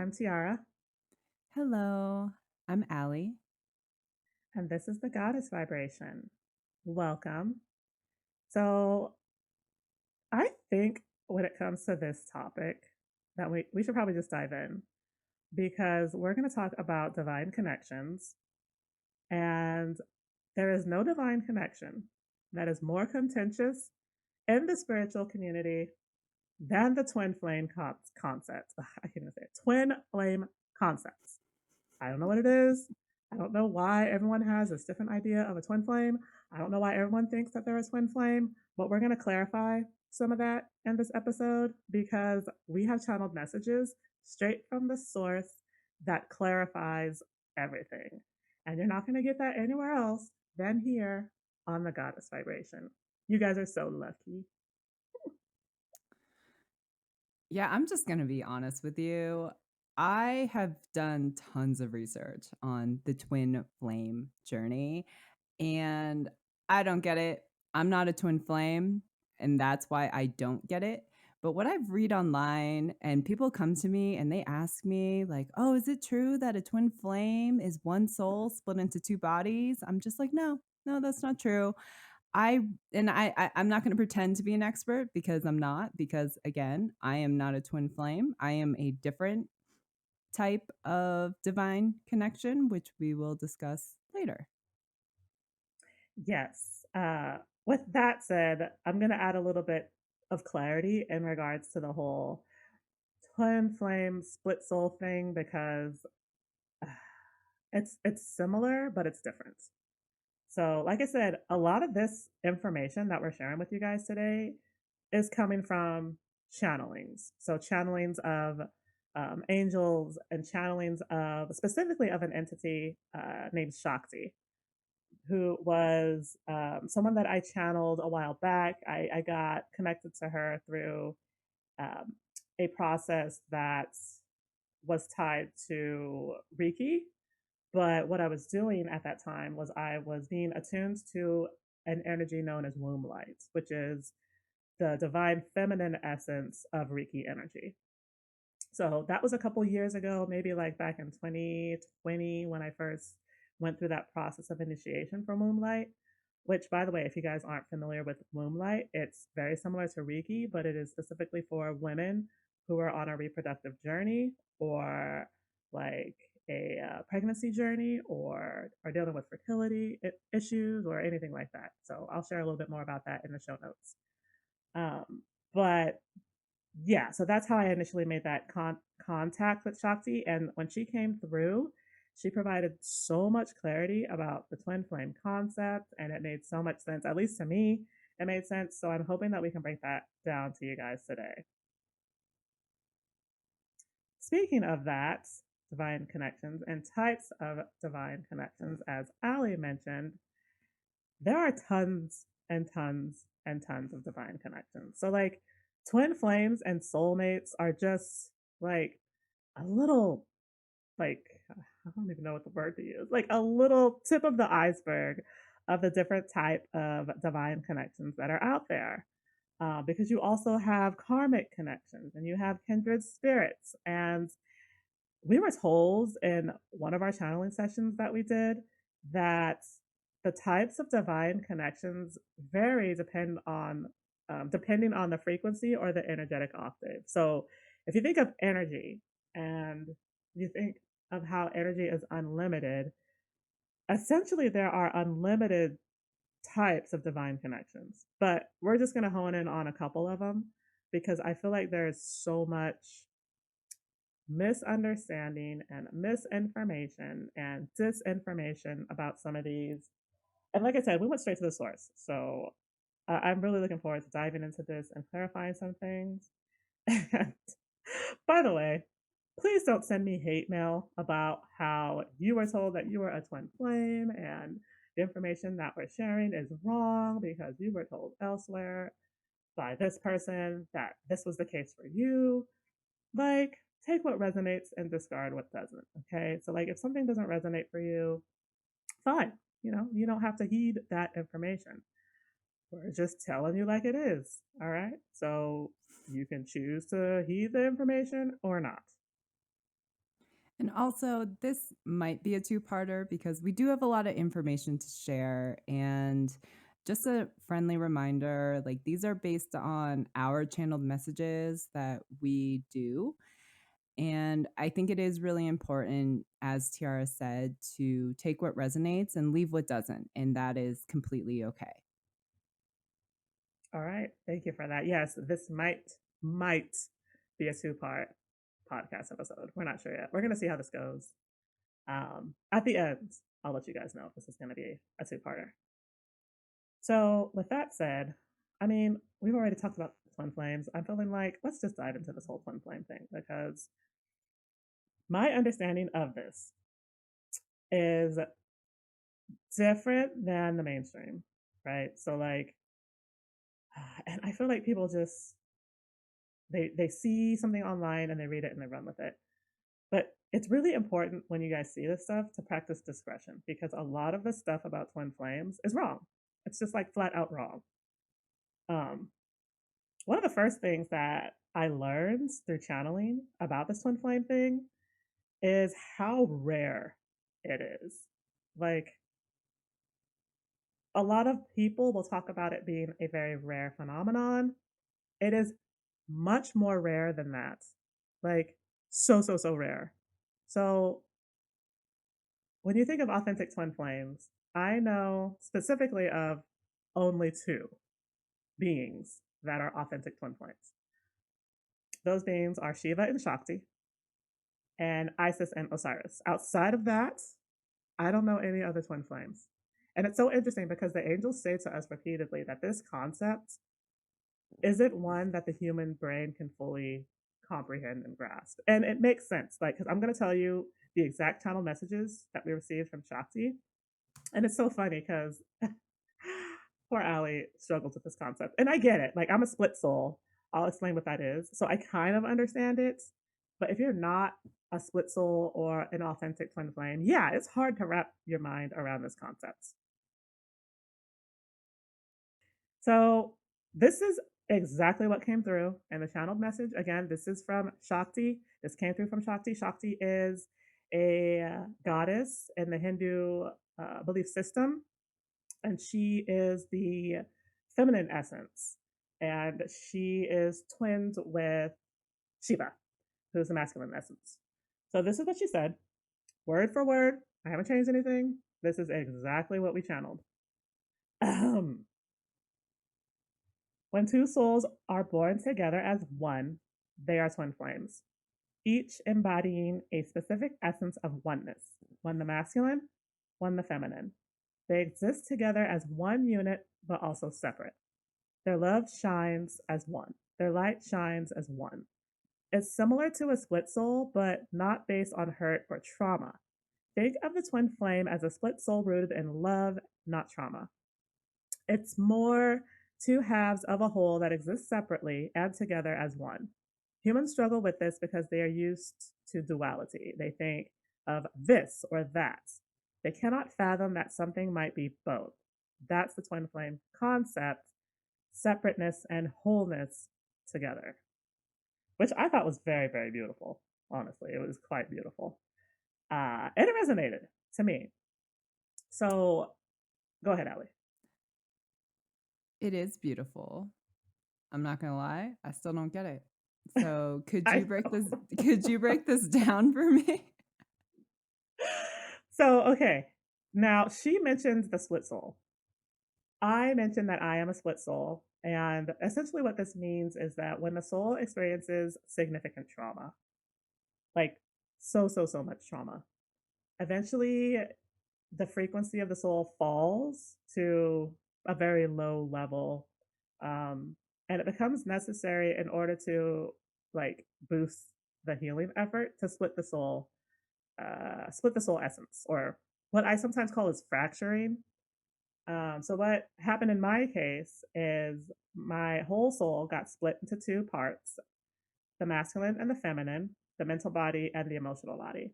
I'm Tiara, Hello, I'm Allie. and this is the Goddess Vibration. Welcome. So, I think when it comes to this topic, that we should probably just dive in because we're going to talk about divine connections, and there is no divine connection that is more contentious in the spiritual community than the twin flame concept. I can't even say it. Twin flame concepts. I don't know what it is. I don't know why everyone has this different idea of a twin flame. I don't know why everyone thinks that they're a twin flame, but we're going to clarify some of that in this episode because we have channeled messages straight from the source that clarifies everything. And you're not going to get that anywhere else than here on the Goddess Vibration. You guys are so lucky. Yeah, I'm just going to be honest with you. I have done tons of research on the twin flame journey, and I don't get it. I'm not a twin flame, and that's why I don't get it. But what I've read online, and people come to me and they ask me, like, oh, is it true that a twin flame is one soul split into two bodies? I'm just like, no, no, that's not true. I I'm not going to pretend to be an expert because I'm not, because again, I am not a twin flame. I am a different type of divine connection, which we will discuss later. Yes. With that said, I'm going to add a little bit of clarity in regards to the whole twin flame split soul thing because uh, it's similar but it's different. So, like I said, a lot of this information that we're sharing with you guys today is coming from channelings. So, channelings of angels and channelings of specifically of an entity named Shakti, who was someone that I channeled a while back. I got connected to her through um, a process that was tied to Reiki. But what I was doing at that time was I was being attuned to an energy known as womb light, which is the divine feminine essence of Reiki energy. So that was a couple years ago, maybe like back in 2020 when I first went through that process of initiation for Moonlight. Which, by the way, if you guys aren't familiar with Moonlight, it's very similar to Reiki, but it is specifically for women who are on a reproductive journey or like a pregnancy journey or are dealing with fertility issues or anything like that. So I'll share a little bit more about that in the show notes. But yeah, so that's how I initially made that contact with Shakti. And when she came through, she provided so much clarity about the twin flame concept, and it made so much sense. At least to me, it made sense. So I'm hoping that we can break that down to you guys today. Speaking of that, divine connections and types of divine connections, as Ali mentioned, there are tons and tons and tons of divine connections. So, like, twin flames and soulmates are just like a little, like, I don't even know what the word to use, like a little tip of the iceberg of the different type of divine connections that are out there. Because you also have karmic connections and you have kindred spirits. And we were told in one of our channeling sessions that we did that the types of divine connections vary depending on the frequency or the energetic octave. So if you think of energy and you think of how energy is unlimited, essentially there are unlimited types of divine connections. But we're just going to hone in on a couple of them because I feel like there's so much misunderstanding and misinformation and disinformation about some of these. And like I said, we went straight to the source. So I'm really looking forward to diving into this and clarifying some things. And by the way, please don't send me hate mail about how you were told that you were a twin flame and the information that we're sharing is wrong because you were told elsewhere by this person that this was the case for you. Like, take what resonates and discard what doesn't. Okay. So, like, if something doesn't resonate for you, fine. You don't have to heed that information. We're just telling you like it is. All right. So, you can choose to heed the information or not. And also, this might be a two-parter because we do have a lot of information to share. And just a friendly reminder, like these are based on our channeled messages that we do. And I think it is really important, as Tiara said, to take what resonates and leave what doesn't. And that is completely okay. All right. Thank you for that. Yes, this might be a two-part podcast episode. We're not sure yet. We're gonna see how this goes. At the end, I'll let you guys know if this is gonna be a two-parter. So with that said, I mean, we've already talked about twin flames. I'm feeling like let's just dive into this whole twin flame thing because my understanding of this is different than the mainstream, right? So like, and I feel like people just they see something online and they read it and they run with it. But it's really important when you guys see this stuff to practice discretion because a lot of the stuff about twin flames is wrong. It's just like flat out wrong. Um, One of the first things that I learned through channeling about this twin flame thing is how rare it is. Like, a lot of people will talk about it being a very rare phenomenon. It is much more rare than that. Like, so rare. So, when you think of authentic twin flames, I know specifically of only two beings that are authentic twin flames. Those beings are Shiva and Shakti, and Isis and Osiris. Outside of that, I don't know any other twin flames. And it's so interesting because the angels say to us repeatedly that this concept isn't one that the human brain can fully comprehend and grasp. And it makes sense. Like, because I'm going to tell you the exact channel messages that we received from Shakti. And it's so funny because poor Allie struggles with this concept. And I get it. Like, I'm a split soul. I'll explain what that is. So I kind of understand it. But if you're not a split soul or an authentic twin flame, yeah, it's hard to wrap your mind around this concept. So this is exactly what came through in the channeled message. Again, this is from Shakti. This came through from Shakti. Shakti is a goddess in the Hindu belief system, and she is the feminine essence. And she is twinned with Shiva, who's the masculine essence. So this is what she said, word for word. I haven't changed anything. This is exactly what we channeled. When two souls are born together as one, they are twin flames, each embodying a specific essence of oneness, one the masculine, one the feminine. They exist together as one unit, but also separate. Their love shines as one. Their light shines as one. It's similar to a split soul, but not based on hurt or trauma. Think of the twin flame as a split soul rooted in love, not trauma. It's more two halves of a whole that exist separately and together as one. Humans struggle with this because they are used to duality. They think of this or that. They cannot fathom that something might be both. That's the twin flame concept, separateness and wholeness together, which I thought was very, very beautiful. Honestly, it was quite beautiful. And it resonated to me. So go ahead, Allie. It is beautiful. I'm not gonna lie, I still don't get it. So could I you break know. this could you break this down for me? So, okay. Now, she mentioned the split soul. I mentioned that I am a split soul. And essentially, what this means is that when the soul experiences significant trauma, like so much trauma, eventually the frequency of the soul falls to a very low level. And it becomes necessary in order to like boost the healing effort to split the soul essence, or what I sometimes call is fracturing. So what happened in my case is my whole soul got split into two parts: the masculine and the feminine, the mental body and the emotional body.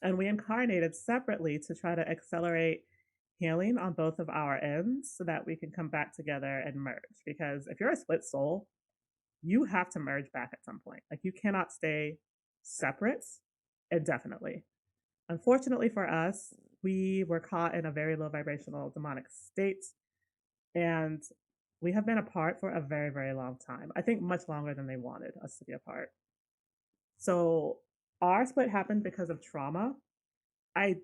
And we incarnated separately to try to accelerate healing on both of our ends so that we can come back together and merge. Because if you're a split soul, you have to merge back at some point. Like, you cannot stay separate indefinitely. Unfortunately for us, we were caught in a very low vibrational demonic state, and we have been apart for a very, very long time. I think much longer than they wanted us to be apart. So our split happened because of trauma. I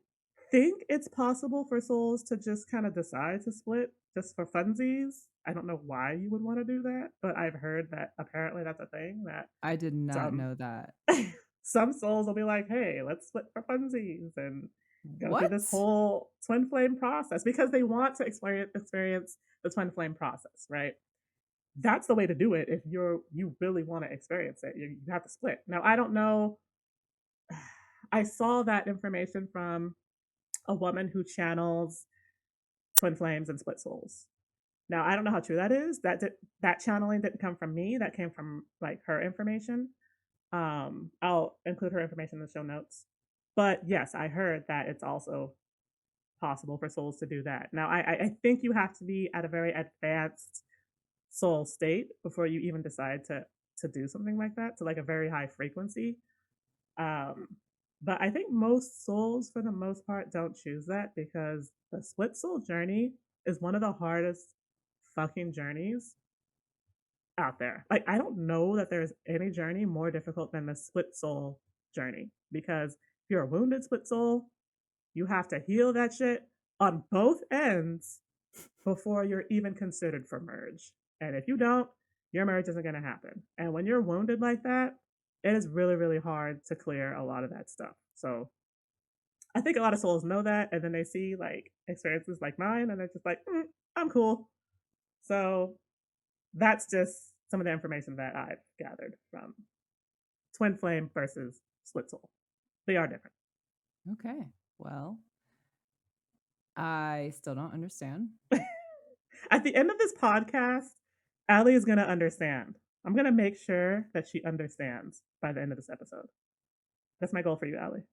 think it's possible for souls to just kind of decide to split just for funsies. I don't know why you would want to do that, but I've heard that apparently that's a thing that I did not some know that. some souls will be like, "Hey, let's split for funsies," and go through this What? whole twin flame process because they want to experience the twin flame process, right? That's the way to do it if you really want to experience it. You have to split. Now, I don't know. I saw that information from a woman who channels twin flames and split souls. Now, I don't know how true that is. That channeling didn't come from me. That came from like her information. I'll include her information in the show notes. But yes, I heard that it's also possible for souls to do that. Now, I think you have to be at a very advanced soul state before you even decide to do something like that, to like a very high frequency. Um, but I think most souls, for the most part, don't choose that because the split soul journey is one of the hardest fucking journeys out there. Like, I don't know that there's any journey more difficult than the split soul journey because if you're a wounded split soul, you have to heal that shit on both ends before you're even considered for merge. And if you don't, your merge isn't going to happen. And when you're wounded like that, it is really, really hard to clear a lot of that stuff. So I think a lot of souls know that. And then they see like experiences like mine and they're just like, I'm cool. So that's just some of the information that I've gathered from twin flame versus split soul. They are different. Okay. Well, I still don't understand. At the end of this podcast, Allie is going to understand. I'm going to make sure that she understands by the end of this episode. That's my goal for you, Allie.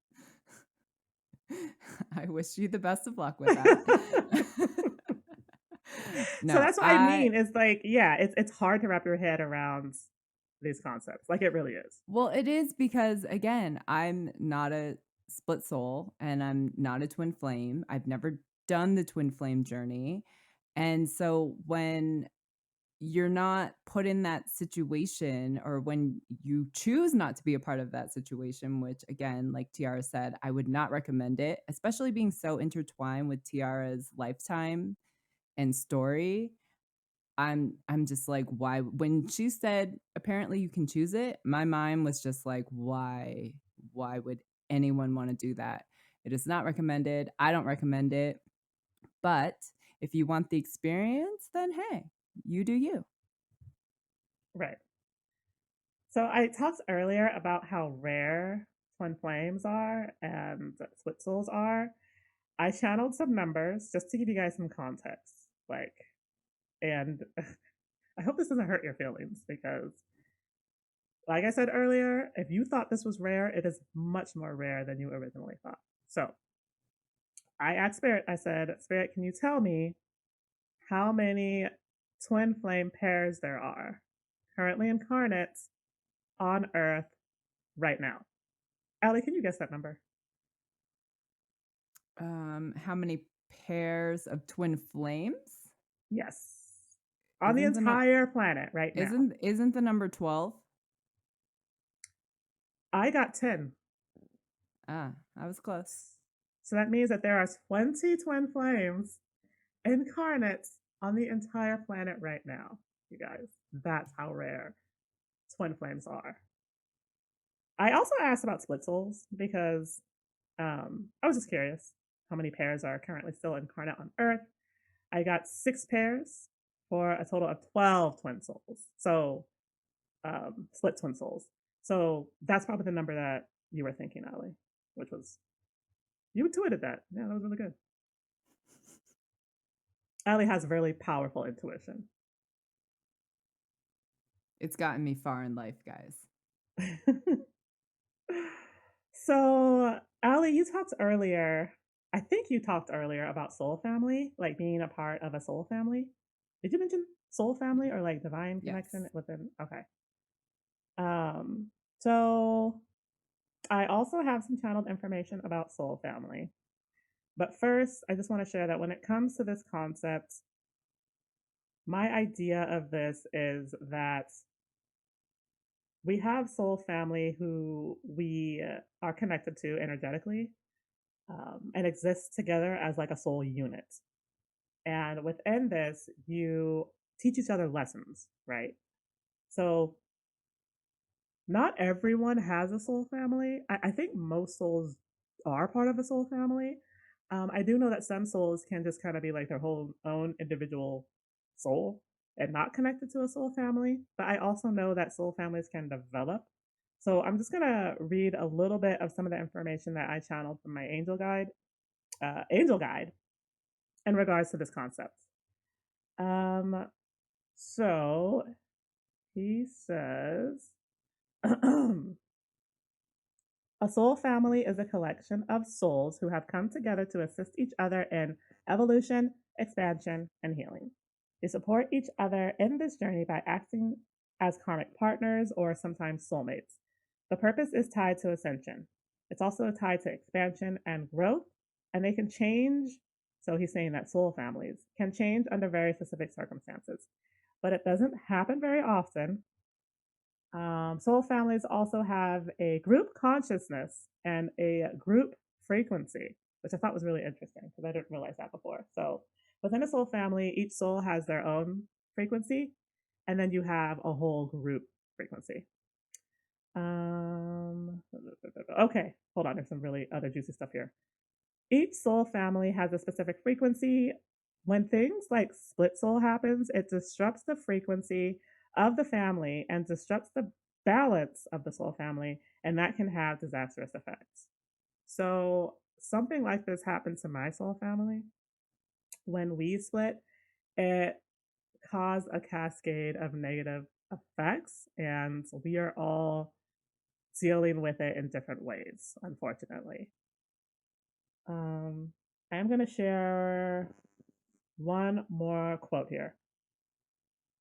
I wish you the best of luck with that. So No, that's what I mean. It's like, yeah, it's hard to wrap your head around these concepts. Like it really is. well, it is because again, I'm not a split soul and I'm not a twin flame. I've never done the twin flame journey. And so when you're not put in that situation or when you choose not to be a part of that situation, which again, like Tiara said, I would not recommend it, especially being so intertwined with Tiara's lifetime and story. I'm just like, why? When she said apparently you can choose it, my mind was just like, why? Why would anyone want to do that? It is not recommended. I don't recommend it. But if you want the experience, then hey, you do you. Right. So I talked earlier about how rare twin flames are and split souls are. I channeled some numbers just to give you guys some context. Like, and I hope this doesn't hurt your feelings because, like I said earlier, if you thought this was rare, it is much more rare than you originally thought. So I asked Spirit, I said, Spirit, can you tell me how many twin flame pairs there are currently incarnate on Earth right now? Allie, can you guess that number? How many pairs of twin flames? Yes. On the Isn't the nu- entire planet right now. isn't the number 12? I got 10. Ah, I was close. So that means that there are 20 twin flames incarnate on the entire planet right now, you guys. That's how rare twin flames are. I also asked about split souls because I was just curious how many pairs are currently still incarnate on Earth. I got 6 pairs for a total of 12 twin souls. So, split twin souls. So that's probably the number that you were thinking, Ali, which was, you intuited that. Yeah, that was really good. Ali has really powerful intuition. It's gotten me far in life, guys. So, Ali, you talked earlier. I think you talked earlier about soul family, like being a part of a soul family. Did you mention soul family or like divine connection Yes. within? Okay. Um, so I also have some channeled information about soul family. But first, I just want to share that when it comes to this concept, my idea of this is that we have soul family who we are connected to energetically and exist together as like a soul unit. And within this, you teach each other lessons, right? So not everyone has a soul family. I think most souls are part of a soul family. I do know that some souls can just kind of be like their whole own individual soul and not connected to a soul family. But I also know that soul families can develop. So I'm just gonna read a little bit of some of the information that I channeled from my angel guide in regards to this concept. Um, so he says, a soul family is a collection of souls who have come together to assist each other in evolution, expansion, and healing. They support each other in this journey by acting as karmic partners or sometimes soulmates. The purpose is tied to ascension. It's also tied to expansion and growth, and they can change. So he's saying that soul families can change under very specific circumstances, but it doesn't happen very often. Soul families also have a group consciousness and a group frequency, which I thought was really interesting because I didn't realize that before. So, within a soul family, each soul has their own frequency, and then you have a whole group frequency. Um, okay, hold on. There's some really other juicy stuff here. Each soul family has a specific frequency. When things like split soul happens, it disrupts the frequency of the family and disrupts the balance of the soul family, and that can have disastrous effects. So, something like this happened to my soul family. When we split, it caused a cascade of negative effects, and we are all dealing with it in different ways, unfortunately. Um, I am going to share one more quote here.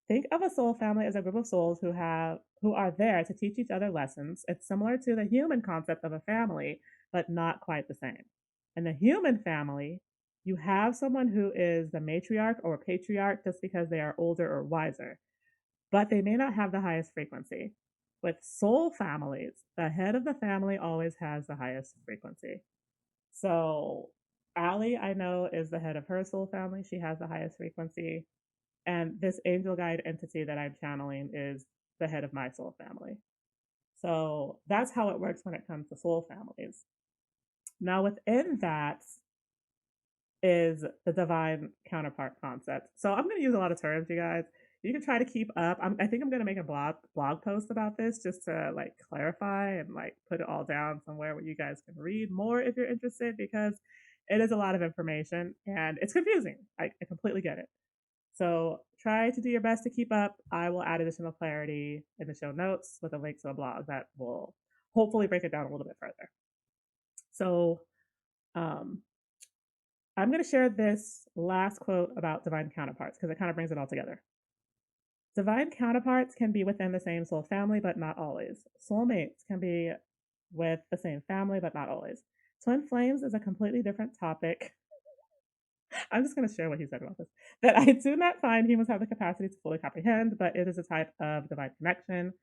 Think of a soul family as a group of souls who are there to teach each other lessons. It's similar to the human concept of a family, but not quite the same. In the human family, you have someone who is the matriarch or patriarch just because they are older or wiser, but they may not have the highest frequency. With soul families, the head of the family always has the highest frequency. So Allie, I know, is the head of her soul family. She has the highest frequency. And this angel guide entity that I'm channeling is the head of my soul family. So that's how it works when it comes to soul families. Now, within that is the divine counterpart concept. So I'm going to use a lot of terms, you guys. You can try to keep up. I think I'm going to make a blog post about this just to like clarify and like put it all down somewhere where you guys can read more if you're interested because it is a lot of information and it's confusing. I completely get it. So try to do your best to keep up. I will add additional clarity in the show notes with a link to a blog that will hopefully break it down a little bit further. So um, I'm going to share this last quote about divine counterparts because it kind of brings it all together. Divine counterparts can be within the same soul family, but not always. Soulmates can be with the same family, but not always. Twin flames is a completely different topic. I'm just going to share what he said about this. That I do not find humans have the capacity to fully comprehend, but it is a type of divine connection,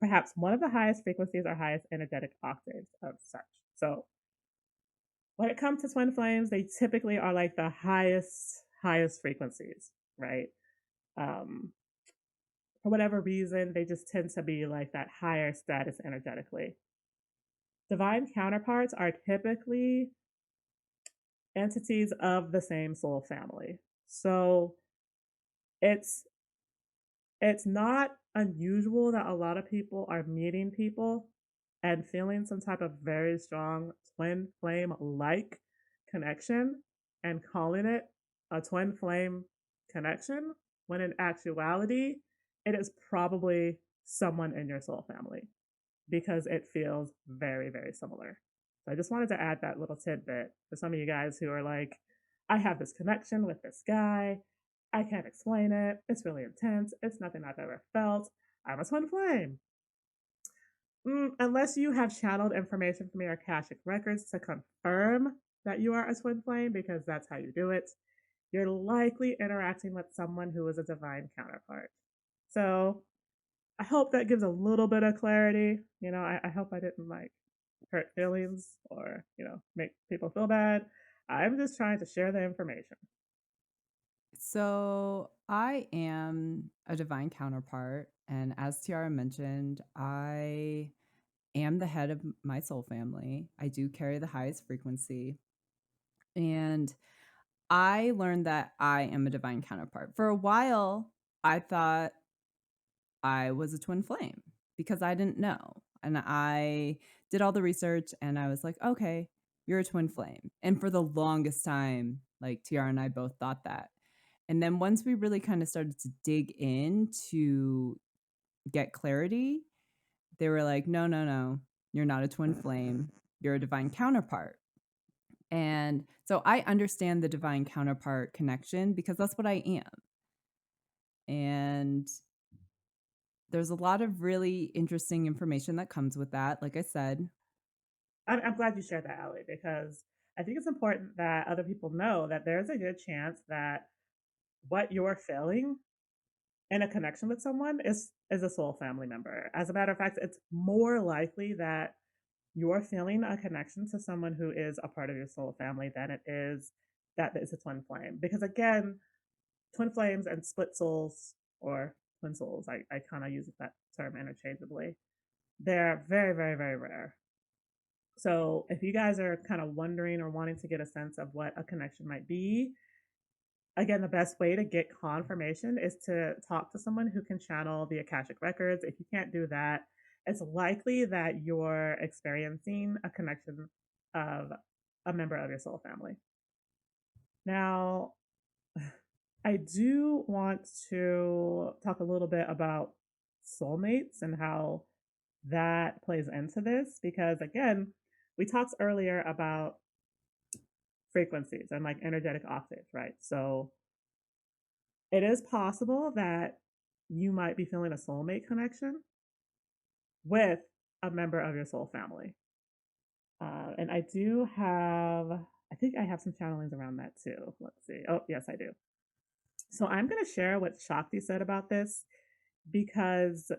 perhaps one of the highest frequencies or highest energetic octaves of such. So when it comes to twin flames, they typically are like the highest frequencies, right? Um, for whatever reason, they just tend to be like that higher status energetically. Divine counterparts are typically entities of the same soul family. So it's it's not unusual that a lot of people are meeting people and feeling some type of very strong twin flame like connection and calling it a twin flame connection when in actuality it is probably someone in your soul family because it feels very, very similar. So I just wanted to add that little tidbit for some of you guys who are like, I have this connection with this guy. I can't explain it. It's really intense. It's nothing I've ever felt. I'm a twin flame. Unless you have channeled information from your Akashic records to confirm that you are a twin flame, because that's how you do it, you're likely interacting with someone who is a divine counterpart. So I hope that gives a little bit of clarity. I hope I didn't like hurt feelings or, make people feel bad. I'm just trying to share the information. So I am a divine counterpart. And as Tiara mentioned, I am the head of my soul family. I do carry the highest frequency. And I learned that I am a divine counterpart. For a while, I thought I was a twin flame because I didn't know. And I did all the research and I was like, okay, you're a twin flame. And for the longest time, like Tiara and I both thought that. And then once we really kind of started to dig in to get clarity, they were like, no, no, no, you're not a twin flame. You're a divine counterpart. And so I understand the divine counterpart connection because that's what I am. And there's a lot of really interesting information that comes with that. Like I said, I'm glad you shared that, Allie, because I think it's important that other people know that there's a good chance that what you're feeling in a connection with someone is a soul family member. As a matter of fact, it's more likely that you're feeling a connection to someone who is a part of your soul family than it is that it's a twin flame. Because again, twin flames and split souls or twin souls, I kind of use that term interchangeably. They're very, very, very rare. So if you guys are kind of wondering or wanting to get a sense of what a connection might be, again, the best way to get confirmation is to talk to someone who can channel the Akashic records. If you can't do that, it's likely that you're experiencing a connection of a member of your soul family. Now, I do want to talk a little bit about soulmates and how that plays into this because, again, we talked earlier about frequencies and like energetic octaves, right? So it is possible that you might be feeling a soulmate connection with a member of your soul family. And I think I have some channelings around that too. Let's see. Oh, yes, I do. So I'm going to share what Shakti said about this because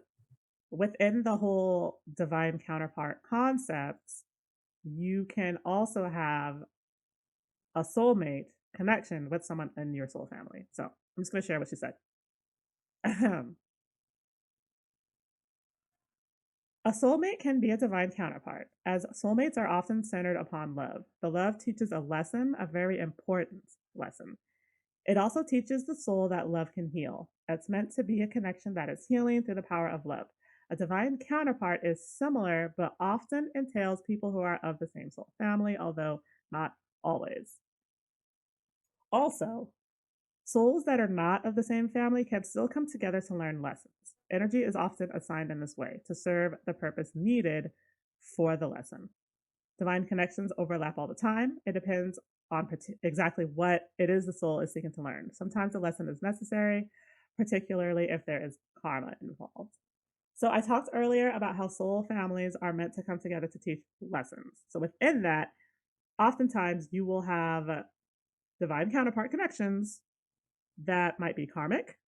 within the whole divine counterpart concept, you can also have a soulmate connection with someone in your soul family. So I'm just going to share what she said. A soulmate can be a divine counterpart, as soulmates are often centered upon love. The love teaches a lesson, a very important lesson. It also teaches the soul that love can heal. It's meant to be a connection that is healing through the power of love. A divine counterpart is similar, but often entails people who are of the same soul family, although not always. Also, souls that are not of the same family can still come together to learn lessons. Energy is often assigned in this way to serve the purpose needed for the lesson. Divine connections overlap all the time. It depends on exactly what it is the soul is seeking to learn. Sometimes a lesson is necessary, particularly if there is karma involved. So I talked earlier about how soul families are meant to come together to teach lessons. So within that, oftentimes you will have divine counterpart connections that might be karmic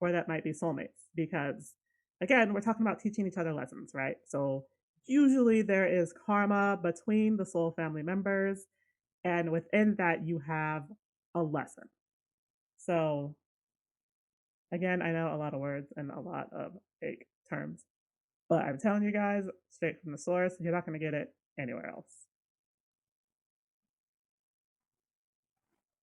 or that might be soulmates because again we're talking about teaching each other lessons, right? So usually there is karma between the soul family members and within that you have a lesson. So again, I know a lot of words and a lot of fake terms, but I'm telling you guys straight from the source, you're not going to get it anywhere else.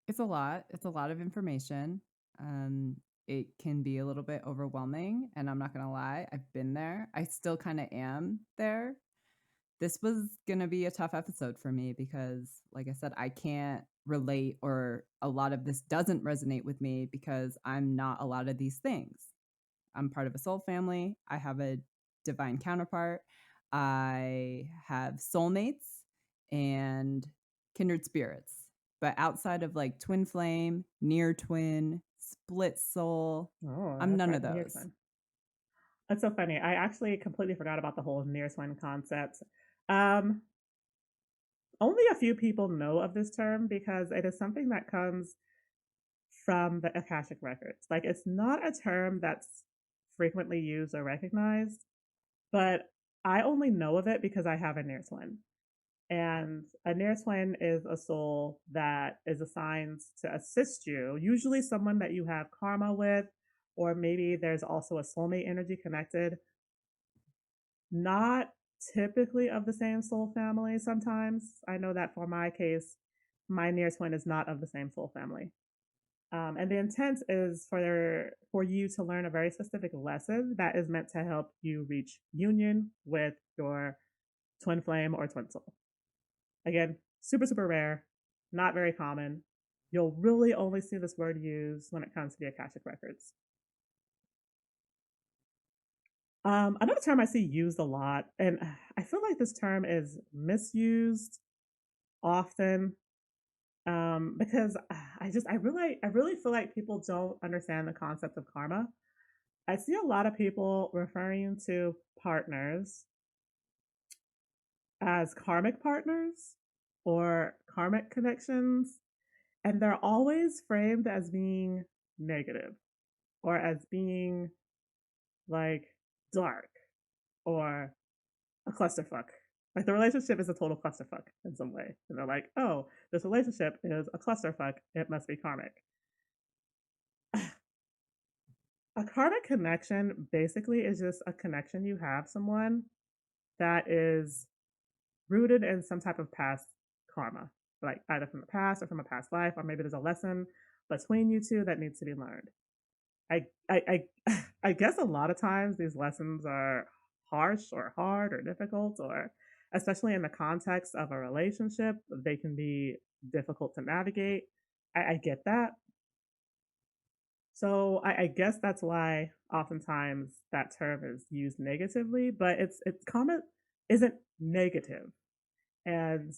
it's a lot. It's a lot of information. Um, it can be a little bit overwhelming, and I'm not gonna lie, I've been there. I still kind of am there. This was gonna be a tough episode for me because, like I said, I can't relate, or a lot of this doesn't resonate with me because I'm not a lot of these things. I'm part of a soul family. I have a divine counterpart. I have soulmates and kindred spirits. But outside of like twin flame, near twin, split soul, Oh, I'm that's none right, of the near those. twin. That's so funny. I actually completely forgot about the whole near twin concept. Um, Only a few people know of this term because it is something that comes from the Akashic records. Like, it's not a term that's frequently used or recognized, but I only know of it because I have a near twin. And a near twin is a soul that is assigned to assist you, usually someone that you have karma with, or maybe there's also a soulmate energy connected. Not typically of the same soul family sometimes. I know that for my case, my near twin is not of the same soul family. And the intent is for you to learn a very specific lesson that is meant to help you reach union with your twin flame or twin soul. Again, super, super rare, not very common. You'll really only see this word used when it comes to the Akashic records. Another term I see used a lot, and I feel like this term is misused often because I really feel like people don't understand the concept of karma. I see a lot of people referring to partners as karmic partners or karmic connections, and they're always framed as being negative or as being like dark or a clusterfuck. Like the relationship is a total clusterfuck in some way. And they're like, oh, this relationship is a clusterfuck. It must be karmic. A karmic connection basically is just a connection you have someone that is rooted in some type of past karma, like either from the past or from a past life, or maybe there's a lesson between you two that needs to be learned. I guess a lot of times these lessons are harsh or hard or difficult, or especially in the context of a relationship, they can be difficult to navigate. I get that. So I guess that's why oftentimes that term is used negatively, but it's karma isn't negative. And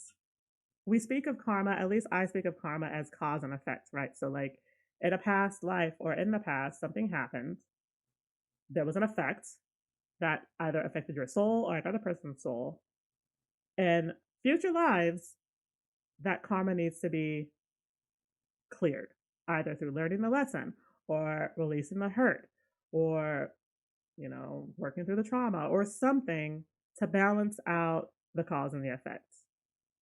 we speak of karma, at least I speak of karma as cause and effect, right? So like in a past life or in the past, something happened, there was an effect that either affected your soul or another person's soul. In future lives, that karma needs to be cleared, either through learning the lesson or releasing the hurt or, working through the trauma or something to balance out the cause and the effect.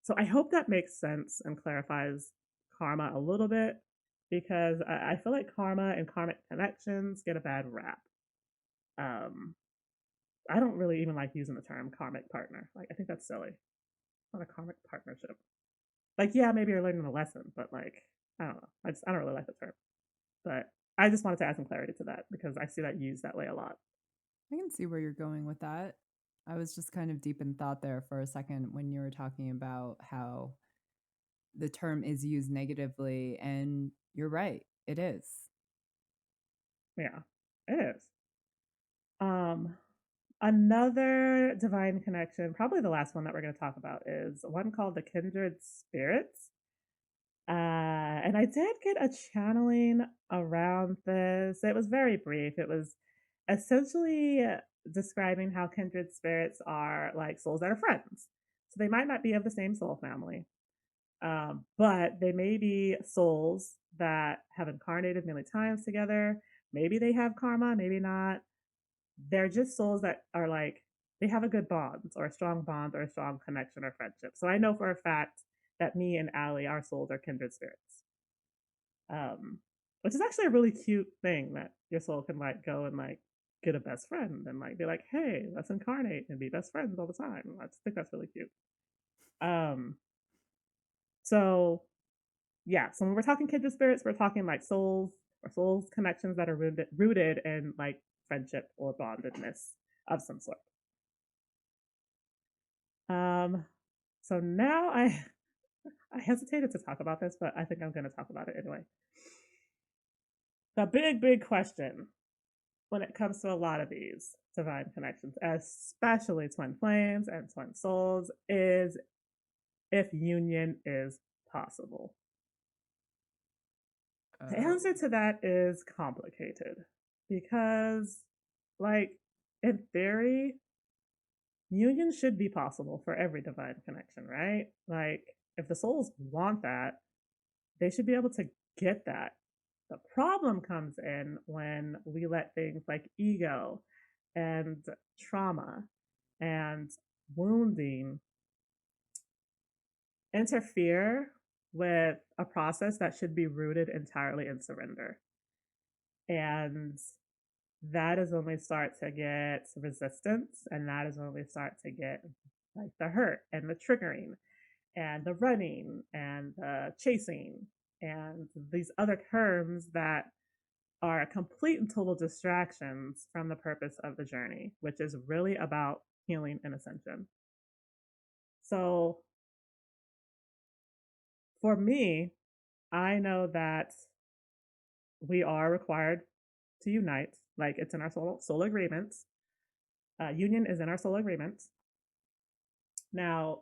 So I hope that makes sense and clarifies karma a little bit because I feel like karma and karmic connections get a bad rap. Um, I don't really even like using the term karmic partner. Like, I think that's silly. Not a karmic partnership. Like, yeah, maybe you're learning a lesson, but like, I don't know. I don't really like the term. But I just wanted to add some clarity to that because I see that used that way a lot. I can see where you're going with that. I was just kind of deep in thought there for a second when you were talking about how the term is used negatively, and you're right, it is. Yeah, it is. Um, Another divine connection, probably the last one that we're going to talk about, is one called the kindred spirits. And I did get a channeling around this. It was very brief. It was essentially describing how kindred spirits are like souls that are friends. So they might not be of the same soul family, but they may be souls that have incarnated many times together. Maybe they have karma, maybe not. They're just souls that are like, they have a good bond or a strong bond or a strong connection or friendship. So I know for a fact that me and Allie, our souls are kindred spirits. Um, which is actually a really cute thing that your soul can like go and like get a best friend and like be like, hey, let's incarnate and be best friends all the time. I just think that's really cute. Um, so yeah, so when we're talking kindred spirits, we're talking like souls or souls connections that are rooted in like friendship or bondedness of some sort. Um, so now I hesitated to talk about this, but I think I'm going to talk about it anyway. The big question when it comes to a lot of these divine connections, especially twin flames and twin souls, is if union is possible. The Oh. answer to that is complicated because, like, in theory, union should be possible for every divine connection, right? Like, if the souls want that, they should be able to get that. The problem comes in when we let things like ego and trauma and wounding interfere with a process that should be rooted entirely in surrender. And that is when we start to get resistance, and that is when we start to get like the hurt and the triggering and the running and the chasing and these other terms that are complete and total distractions from the purpose of the journey, which is really about healing and ascension. So for me, I know that we are required to unite, like it's in our soul agreements. Union is in our soul agreements. Now,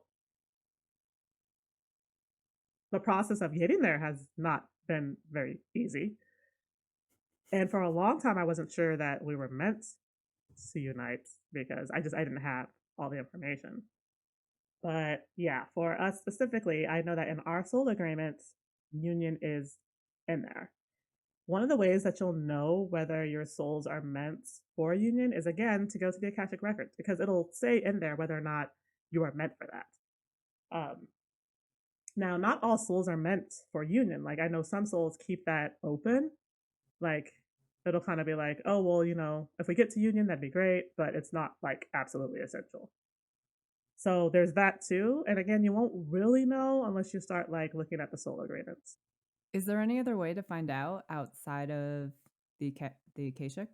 the process of getting there has not been very easy. And for a long time, I wasn't sure that we were meant to unite because I didn't have all the information. But yeah, for us specifically, I know that in our soul agreements, union is in there. One of the ways that you'll know whether your souls are meant for union is again to go to the Akashic Records because it'll say in there whether or not you are meant for that. Um, Now, not all souls are meant for union. Like I know some souls keep that open. Like it'll kind of be like, oh well, if we get to union, that'd be great, but it's not like absolutely essential. So there's that too. And again, you won't really know unless you start like looking at the soul agreements. Is there any other way to find out outside of the Akashic?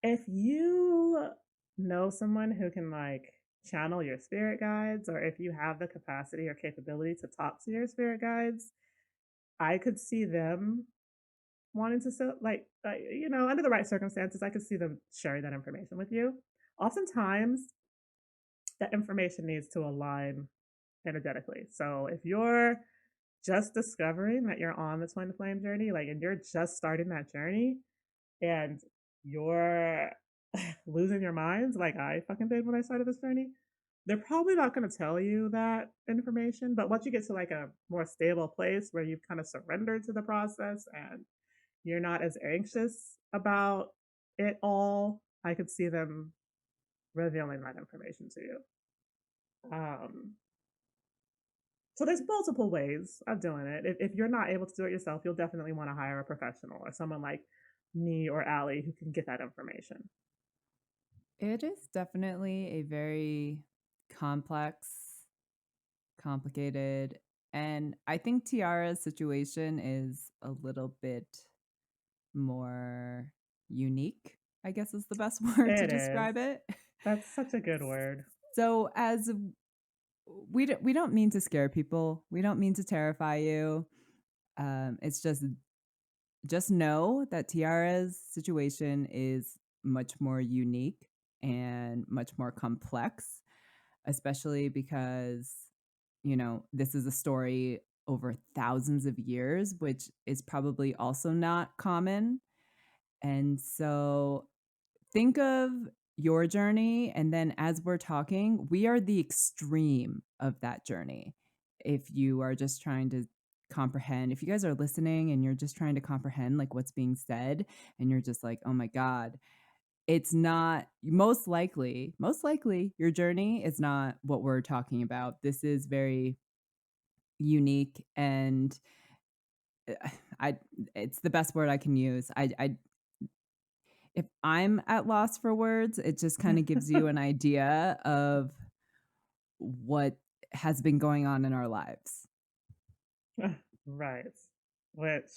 If you know someone who can like channel your spirit guides, or if you have the capacity or capability to talk to your spirit guides, I could see them wanting to under the right circumstances, I could see them sharing that information with you. Oftentimes, that information needs to align energetically. So if you're just discovering that you're on the twin flame journey, like, and you're just starting that journey, and you're losing your minds, like I fucking did when I started this journey, they're probably not going to tell you that information. But once you get to like a more stable place where you've kind of surrendered to the process and you're not as anxious about it all, I could see them revealing that information to you. Um, so there's multiple ways of doing it. If you're not able to do it yourself, you'll definitely want to hire a professional or someone like me or Allie who can get that information. It is definitely a very complex, complicated, and I think Tiara's situation is a little bit more unique, I guess is the best word to It is. describe it. That's such a good word. So as we don't mean to scare people. We don't mean to terrify you. It's just know that Tiara's situation is much more unique and much more complex, especially because, this is a story over thousands of years, which is probably also not common. And so think of your journey, and then as we're talking, we are the extreme of that journey. If you are just trying to comprehend, if you guys are listening and you're just trying to comprehend like what's being said, and you're just like, oh my God, it's not most likely your journey is not what we're talking about. This is very unique and I it's the best word I can use. I if I'm at loss for words, it just kind of gives you an idea of what has been going on in our lives. Right. Which,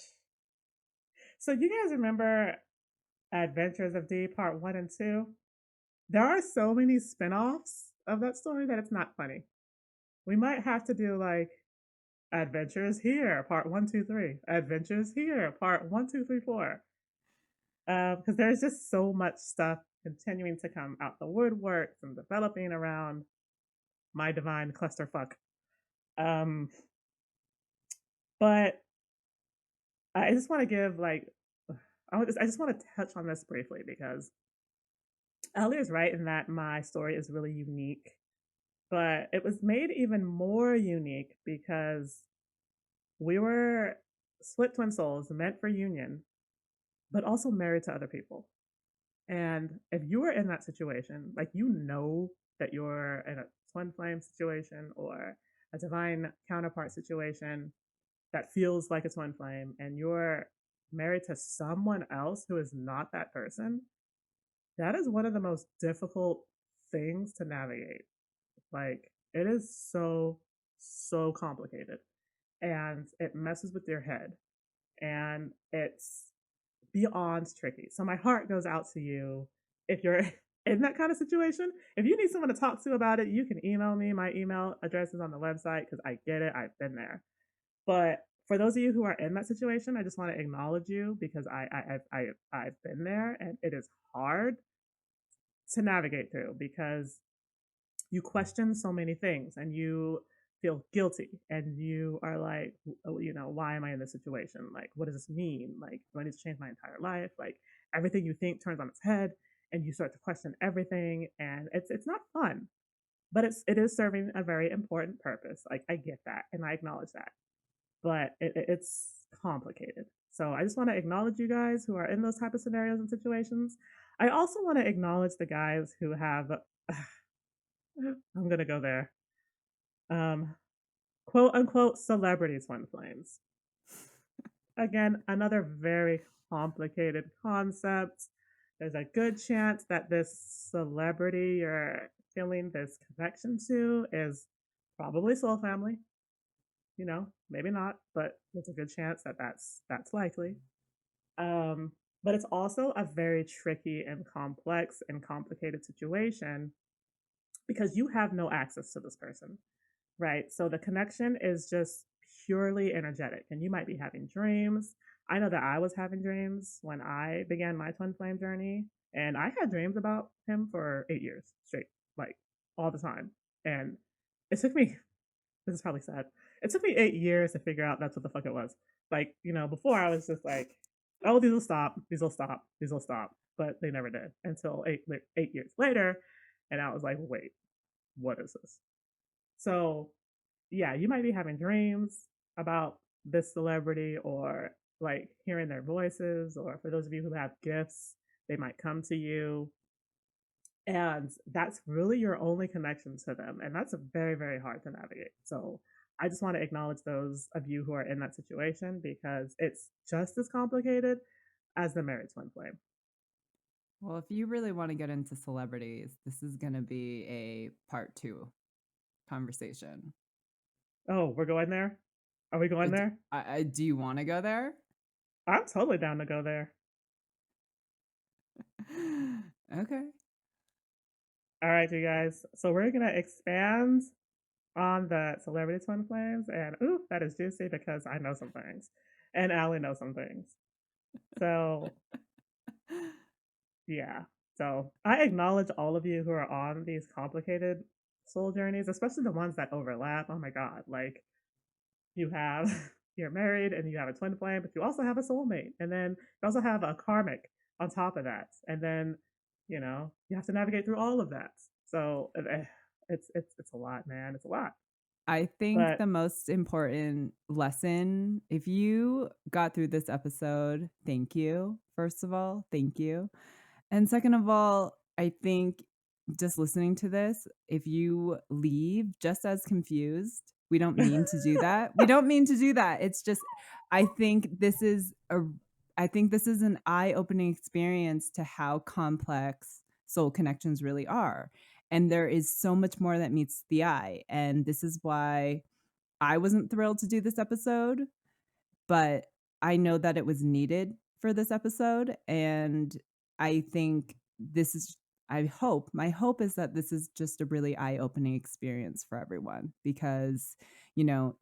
so you guys remember Adventures of D Part 1 and 2? There are so many spin offs of that story that it's not funny. We might have to do like Adventures Here, Part 1, 2, 3. Adventures Here, Part 1, 2, 3, 4. Because there's just so much stuff continuing to come out the woodworks and developing around my divine clusterfuck. Um, but I just want to give like, I just want to touch on this briefly because Ellie is right in that my story is really unique, but it was made even more unique because we were split twin souls meant for union, but also married to other people. And if you are in that situation, like you know that you're in a twin flame situation or a divine counterpart situation that feels like a twin flame, and you're married to someone else who is not that person, that is one of the most difficult things to navigate. Like, it is so, so complicated and it messes with your head and it's beyond tricky. So, my heart goes out to you if you're in that kind of situation. If you need someone to talk to about it, you can email me. My email address is on the website because I get it. I've been there. But for those of you who are in that situation, I just want to acknowledge you because I've been there and it is hard to navigate through because you question so many things and you feel guilty and you are like, oh, why am I in this situation? Like, what does this mean? Like, do I need to change my entire life? Like, everything you think turns on its head and you start to question everything and it's not fun, but it is serving a very important purpose. Like, I get that and I acknowledge that, but it's complicated. So I just want to acknowledge you guys who are in those type of scenarios and situations. I also want to acknowledge the guys who have I'm gonna go there. Um, quote unquote celebrity twin flames. Again, another very complicated concept. There's a good chance that this celebrity you're feeling this connection to is probably soul family. Maybe not, but there's a good chance that that's likely. Um, but it's also a very tricky and complex and complicated situation because you have no access to this person. Right. So the connection is just purely energetic. And you might be having dreams. I know that I was having dreams when I began my twin flame journey. And I had dreams about him for 8 years straight, like all the time. And it took me, this is probably sad. It took me 8 years to figure out that's what the fuck it was. Like, before I was just like, oh, these will stop, these will stop, these will stop. But they never did until 8 years later. And I was like, wait, what is this? So yeah, you might be having dreams about this celebrity or like hearing their voices, or for those of you who have gifts, they might come to you. And that's really your only connection to them. And that's very, very hard to navigate. So I just want to acknowledge those of you who are in that situation because it's just as complicated as the married twin flame. Well, if you really want to get into celebrities, this is going to be a part two conversation. Oh, we're going there? Are we going there? Do you want to go there? I'm totally down to go there. Okay. All right, you guys. So we're going to expand on the celebrity twin flames. And ooh, that is juicy because I know some things. And Allie knows some things. So yeah. So I acknowledge all of you who are on these complicated soul journeys, especially the ones that overlap. Oh my God. Like you have you're married and you have a twin flame, but you also have a soulmate. And then you also have a karmic on top of that. And then, you have to navigate through all of that. So it's a lot, man. It's a lot. I think But the most important lesson, if you got through this episode, thank you. First of all, thank you. And second of all, I think just listening to this, if you leave just as confused, we don't mean to do that. We don't mean to do that. It's just I think this is a I think this is an eye-opening experience to how complex soul connections really are. And there is so much more that meets the eye. And this is why I wasn't thrilled to do this episode, but I know that it was needed for this episode, and I think this is my hope is that this is just a really eye-opening experience for everyone because,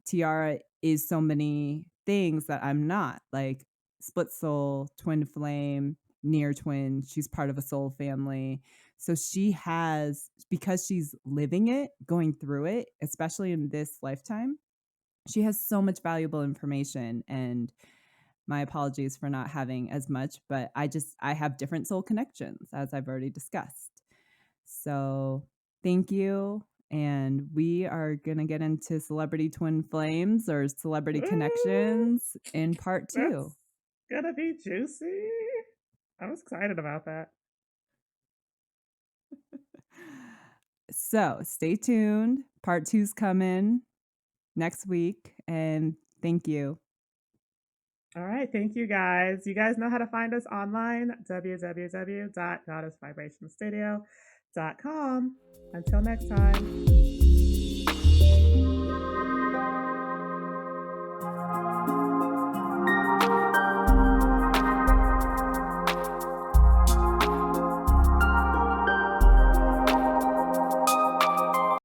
Tiara is so many things that I'm not, like split soul, twin flame, near twin, she's part of a soul family. So she has because she's living it, going through it, especially in this lifetime, she has so much valuable information, and my apologies for not having as much, but I have different soul connections as I've already discussed. So, thank you, and we are gonna get into celebrity twin flames or celebrity Ooh, connections in part that's 2. gonna be juicy. I'm excited about that. So, stay tuned. Part 2's coming next week, and thank you. All right, thank you guys. You guys know how to find us online, www.goddessvibrationstudio.com. Until next time.